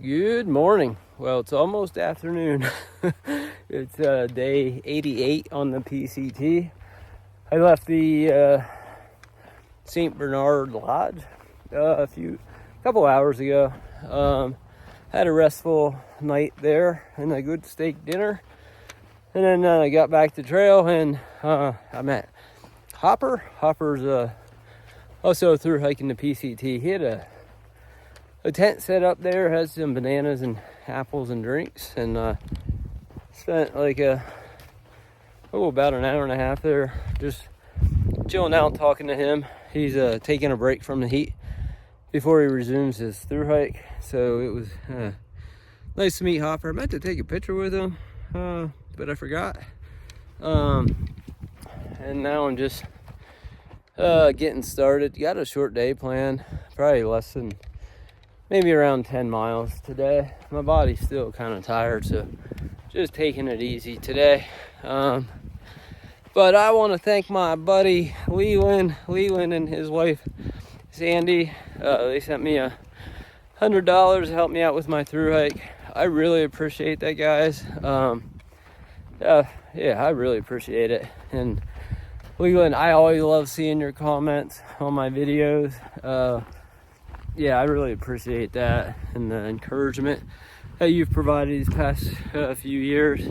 Good morning. Well, it's almost afternoon. It's day 88 on the PCT. I left the St. Bernard Lodge a couple hours ago. Had a restful night there and a good steak dinner. And then I got back to trail and I met Hopper. Hopper's also through hiking the PCT. He had a tent set up there, has some bananas and apples and drinks, and spent like about an hour and a half there just chilling out, talking to him. He's taking a break from the heat before he resumes his through hike, so it was nice to meet Hopper. I meant to take a picture with him, but I forgot. And now I'm just getting started. Got a short day planned, probably less than maybe around 10 miles today. My body's still kind of tired, so just taking it easy today. But I want to thank my buddy Leland and his wife Sandy. They sent me $100 to help me out with my through hike. I really appreciate that, guys. Yeah, I really appreciate it. And Leland, I always love seeing your comments on my videos. Yeah, I really appreciate that and the encouragement that you've provided these past few years.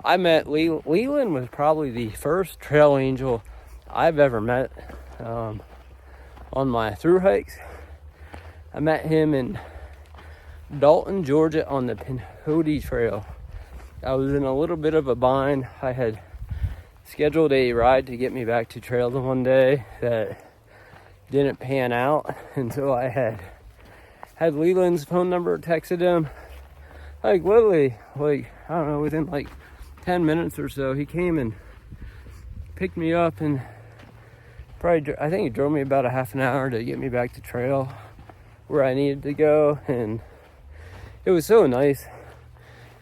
I met Leland was probably the first trail angel I've ever met on my through hikes. I met him in Dalton, Georgia on the Pinhoti Trail. I was in a little bit of a bind. I had scheduled a ride to get me back to trail the one day that didn't pan out until I had Leland's phone number, texted him. Like literally, I don't know, within like 10 minutes or so, he came and picked me up and I think he drove me about a half an hour to get me back to trail where I needed to go. And it was so nice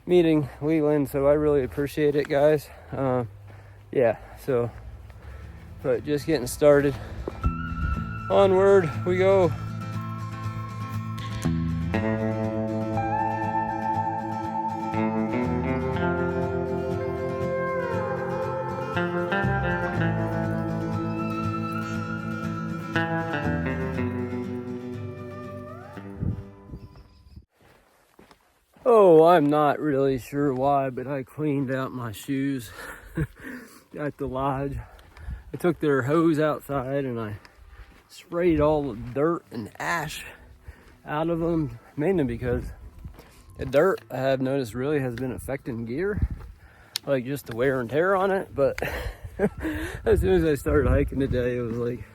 meeting Leland, so I really appreciate it, guys. Yeah, so, but just getting started. Onward we go. Oh, I'm not really sure why, but I cleaned out my shoes at the lodge. I took their hose outside and I sprayed all the dirt and ash out of them, mainly because the dirt, I have noticed, really has been affecting gear, like just the wear and tear on it. But as soon as I started hiking today, it was like,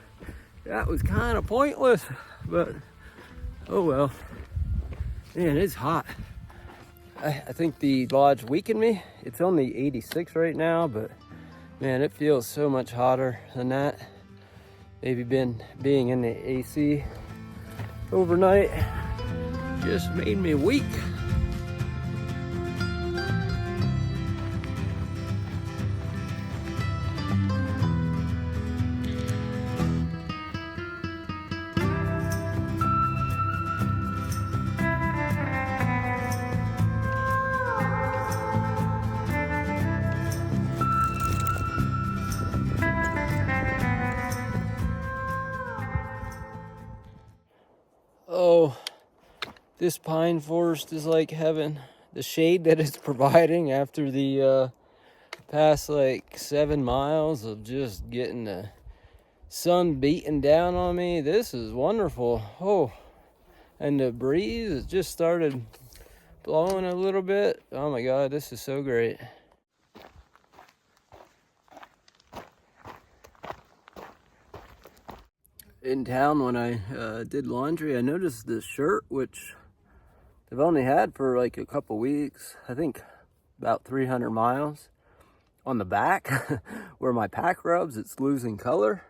that was kind of pointless, but oh well. Man, it's hot. I think the lodge weakened me. It's only 86 right now, but man, it feels so much hotter than that. Maybe being in the AC overnight just made me weak. Oh, this pine forest is like heaven. The shade that it's providing after the past like 7 miles of just getting the sun beating down on me, this is wonderful. Oh, and the breeze has just started blowing a little bit. Oh my God, this is so great. In town when I did laundry, I noticed this shirt, which I've only had for like a couple weeks, I think about 300 miles. On the back where my pack rubs, it's losing color.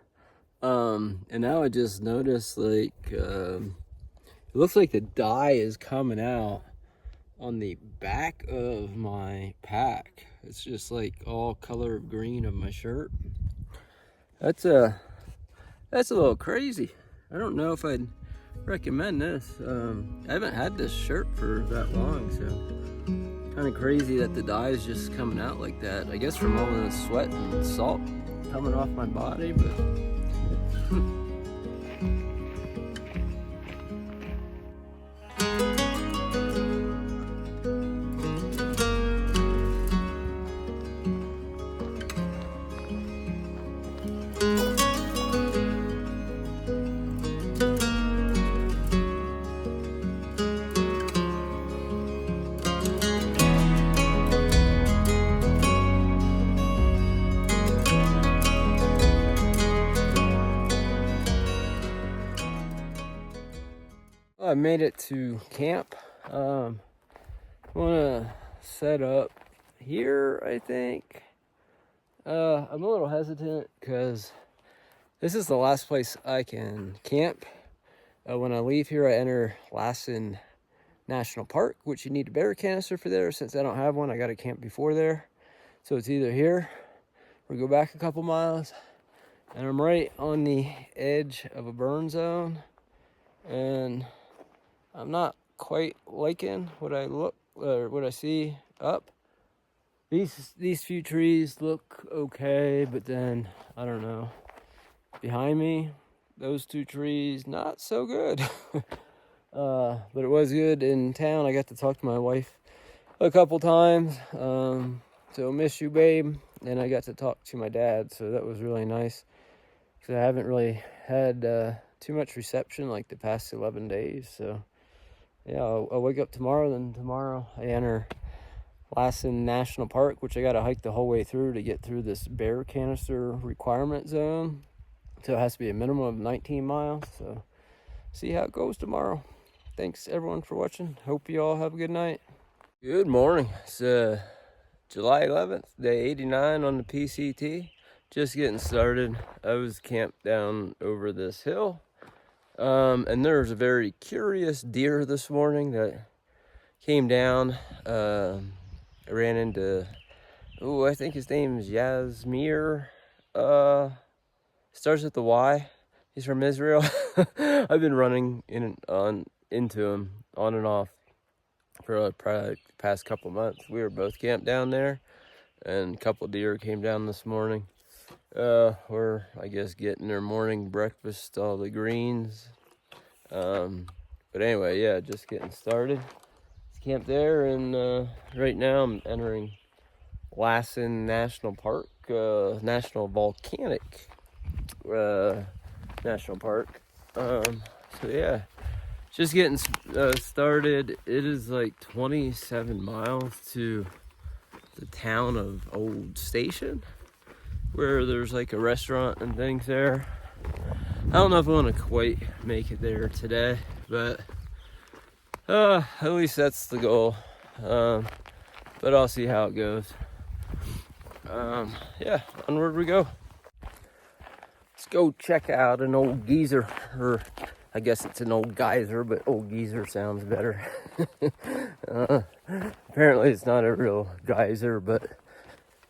And now I just noticed like it looks like the dye is coming out on the back of my pack. It's just like all color of green of my shirt. That's a little crazy. I don't know if I'd recommend this. I haven't had this shirt for that long, so kind of crazy that the dye is just coming out like that. I guess from all of the sweat and salt coming off my body, but I made it to camp. I want to set up here, I think. I'm a little hesitant because this is the last place I can camp. When I leave here, I enter Lassen National Park, which you need a bear canister for there. Since I don't have one, I got to camp before there. So it's either here or go back a couple miles. And I'm right on the edge of a burn zone. And I'm not quite liking what I see up. These few trees look okay, but then I don't know. Behind me, those two trees not so good. But it was good in town. I got to talk to my wife a couple times. So miss you, babe. And I got to talk to my dad, so that was really nice. Because I haven't really had too much reception like the past 11 days. So yeah, I'll wake up tomorrow. Then tomorrow I enter Lassen National Park, which I got to hike the whole way through to get through this bear canister requirement zone. So it has to be a minimum of 19 miles. So see how it goes tomorrow. Thanks everyone for watching. Hope you all have a good night. Good morning. It's July 11th, day 89 on the PCT. Just getting started. I was camped down over this hill. And there's a very curious deer this morning that came down. I ran into, I think his name is Yazmir. Starts with the Y. He's from Israel. I've been running into him on and off for probably the past couple months. We were both camped down there, and a couple deer came down this morning. We're, I guess, getting their morning breakfast, all the greens. But anyway, yeah, just getting started. It's camped there, and right now I'm entering Lassen National Park, National Volcanic National Park. So yeah, just getting started. It is like 27 miles to the town of Old Station, where there's like a restaurant and things there. I don't know if I want to quite make it there today, but at least that's the goal. But I'll see how it goes. Yeah, onward we go. Let's go check out an old geyser, or I guess it's an old geyser, but old geyser sounds better. Apparently it's not a real geyser, but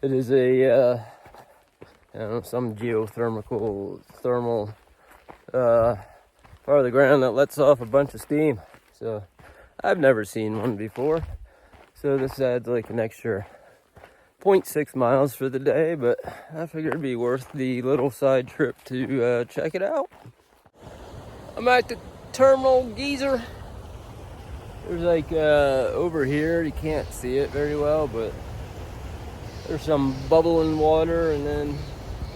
it is a some thermal part of the ground that lets off a bunch of steam. So I've never seen one before. So this adds like an extra 0.6 miles for the day, but I figured it'd be worth the little side trip to check it out. I'm at the terminal geyser. There's like over here, you can't see it very well, but there's some bubbling water, and then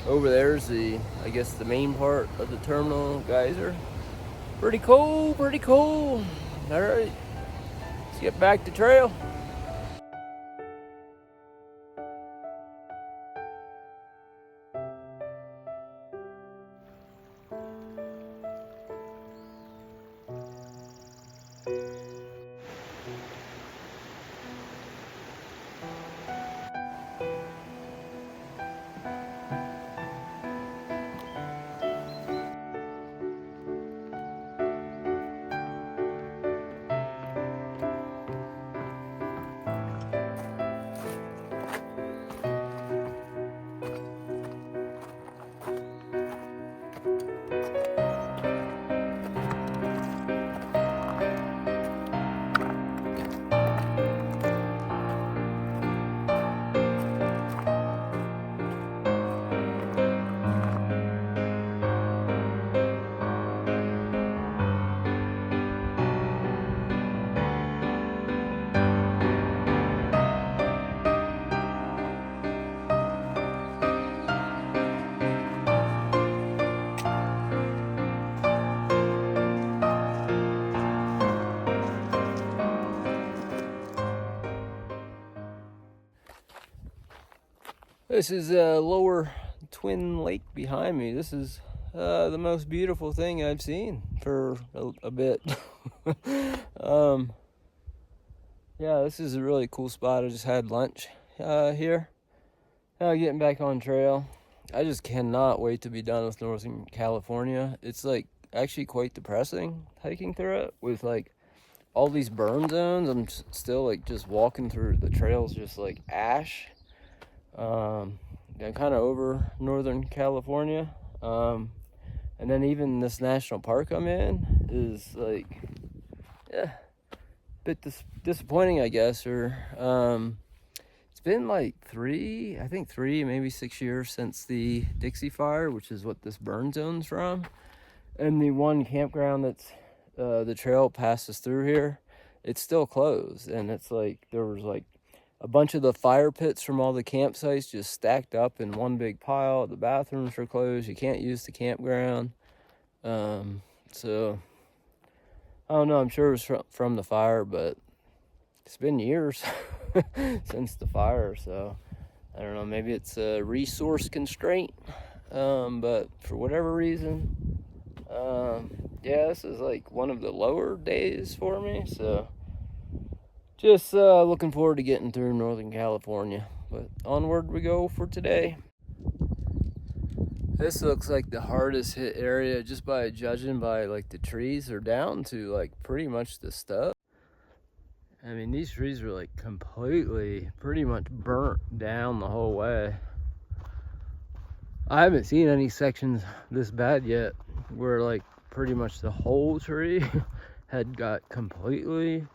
over there's I guess the main part of the terminal geyser. Pretty cool, pretty cool. All right, let's get back to trail. This is a lower Twin Lake behind me. This is the most beautiful thing I've seen for a bit. Yeah, this is a really cool spot. I just had lunch here. Now getting back on trail. I just cannot wait to be done with Northern California. It's like actually quite depressing hiking through it with like all these burn zones. I'm still like just walking through the trails, just like ash. I'm kind of over Northern California. And then even this national park I'm in is like, yeah, a bit disappointing, I guess. Or it's been like 3, maybe 6 years since the Dixie Fire, which is what this burn zone's from. And the one campground that's the trail passes through here, it's still closed. And it's like there was like a bunch of the fire pits from all the campsites just stacked up in one big pile. The bathrooms are closed. You can't use the campground. So I don't know. I'm sure it was from the fire, but it's been years since the fire. So I don't know. Maybe it's a resource constraint. But for whatever reason, yeah, this is like one of the lower days for me. So just looking forward to getting through Northern California. But onward we go for today. This looks like the hardest hit area just by judging by like the trees are down to like pretty much the stuff. I mean, these trees are like completely pretty much burnt down the whole way. I haven't seen any sections this bad yet where like pretty much the whole tree had got completely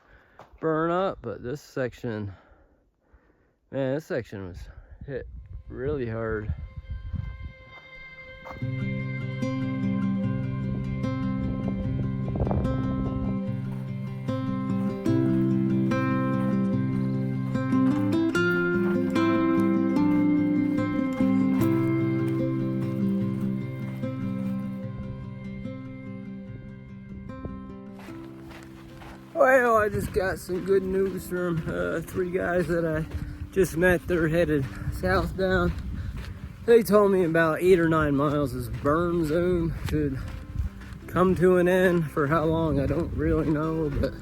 burn up, but this section, man, this section was hit really hard. Well, I just got some good news from 3 guys that I just met. They're headed southbound. They told me about 8 or 9 miles this burn zone should come to an end. For how long, I don't really know, but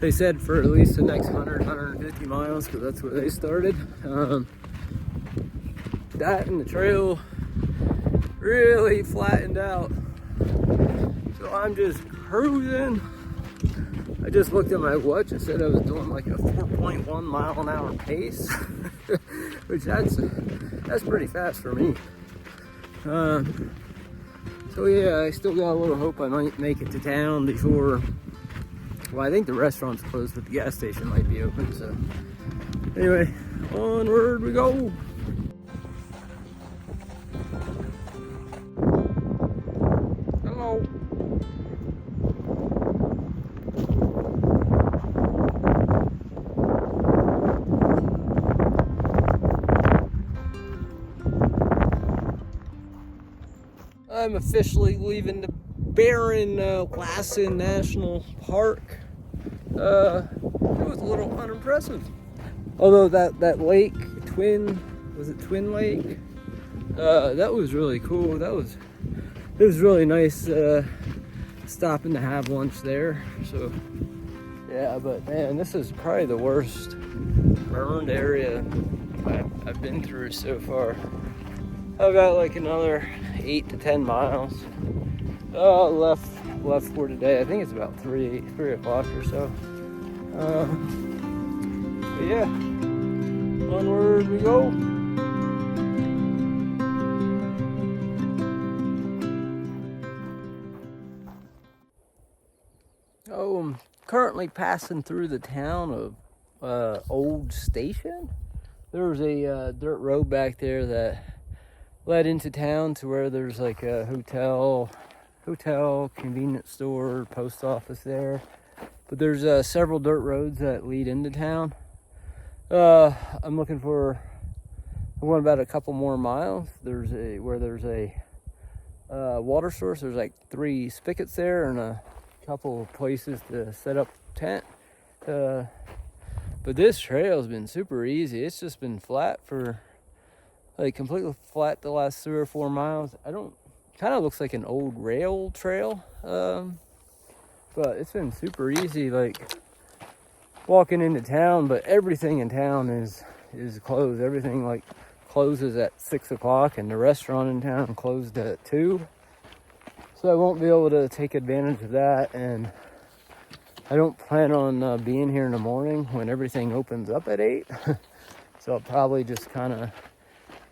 they said for at least the next 100, 150 miles, because that's where they started. That and the trail really flattened out. So I'm just cruising. I just looked at my watch. It said I was doing like a 4.1 mile an hour pace, which that's pretty fast for me. So yeah, I still got a little hope I might make it to town before. Well, I think the restaurant's closed, but the gas station might be open. So anyway, onward we go. Hello. I'm officially leaving the barren Lassen National Park. It was a little unimpressive. Although that lake, Twin Lake? That was really cool. It was really nice stopping to have lunch there. So yeah, but man, this is probably the worst burned area I've been through so far. I've got like another 8 to 10 miles left for today. I think it's about 3 o'clock or so. But yeah, onward we go. Oh, I'm currently passing through the town of Old Station. There was a dirt road back there that led into town to where there's like a hotel, convenience store, post office there. But there's several dirt roads that lead into town. I'm going about a couple more miles. There's a water source. There's like 3 spigots there and a couple of places to set up tent. But this trail's been super easy. It's just been flat for like completely flat the last 3 or 4 miles. Kind of looks like an old rail trail, but it's been super easy, like walking into town. But everything in town is closed. Everything like closes at 6 o'clock, and the restaurant in town closed at 2. So I won't be able to take advantage of that, and I don't plan on being here in the morning when everything opens up at 8. So I'll probably just kind of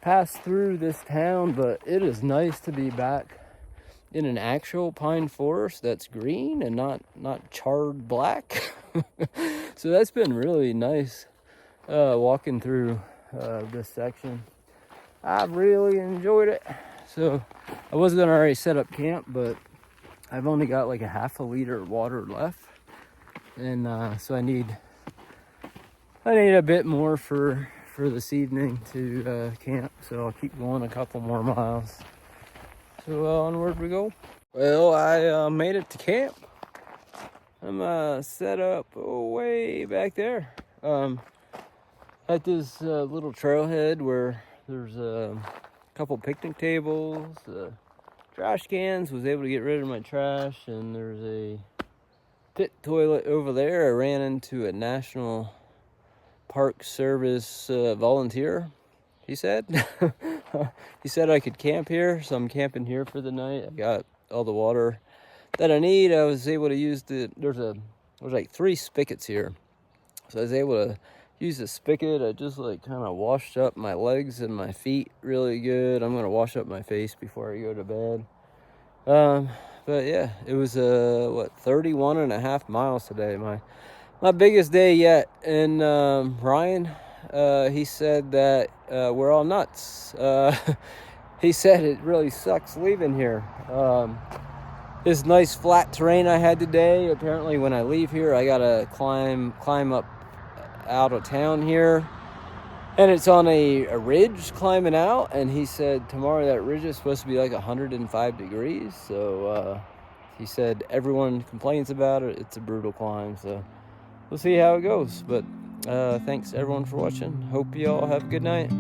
pass through this town, but it is nice to be back in an actual pine forest that's green and not charred black. So that's been really nice walking through this section. I've really enjoyed it. So I was gonna already set up camp, but I've only got like a half a liter of water left, and so I need a bit more for this evening to camp. So I'll keep going a couple more miles. So onward we go. Well, I made it to camp. I'm set up way back there at this little trailhead where there's a couple picnic tables, trash cans. Was able to get rid of my trash, and there's a pit toilet over there. I ran into a National Park Service volunteer, he said. He said I could camp here, so I'm camping here for the night. I got all the water that I need. I was able to use there's like 3 spigots here, so I was able to use the spigot. I just like kind of washed up my legs and my feet really good. I'm gonna wash up my face before I go to bed. But yeah, it was 31 and a half miles today, my biggest day yet. And Ryan, he said that we're all nuts. He said it really sucks leaving here. This nice flat terrain I had today, apparently when I leave here I gotta climb up out of town here, and it's on a ridge climbing out, and he said tomorrow that ridge is supposed to be like 105 degrees. So he said everyone complains about it. It's a brutal climb, so we'll see how it goes. But thanks everyone for watching. Hope you all have a good night.